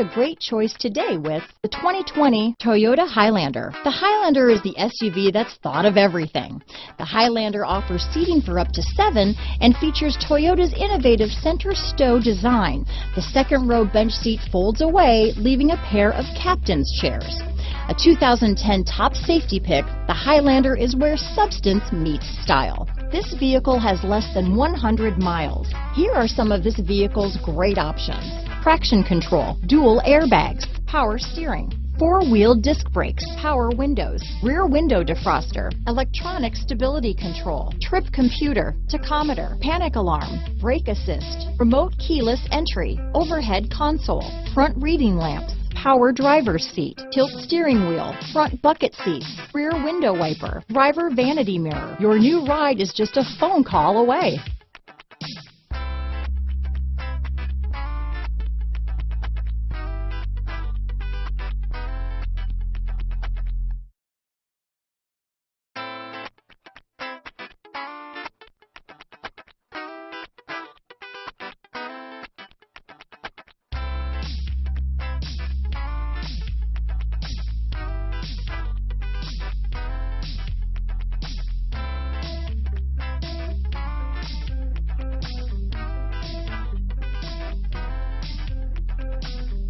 a great choice today with the 2020 Toyota Highlander. The Highlander is the SUV that's thought of everything. The Highlander offers seating for up to 7 and features Toyota's innovative center stow design. The second row bench seat folds away, leaving a pair of captain's chairs. A 2010 top safety pick, the Highlander is where substance meets style. This vehicle has less than 100 miles. Here are some of this vehicle's great options: traction control, dual airbags, power steering, 4-wheel disc brakes, power windows, rear window defroster, electronic stability control, trip computer, tachometer, panic alarm, brake assist, remote keyless entry, overhead console, front reading lamps, power driver's seat, tilt steering wheel, front bucket seats, rear window wiper, driver vanity mirror. Your new ride is just a phone call away.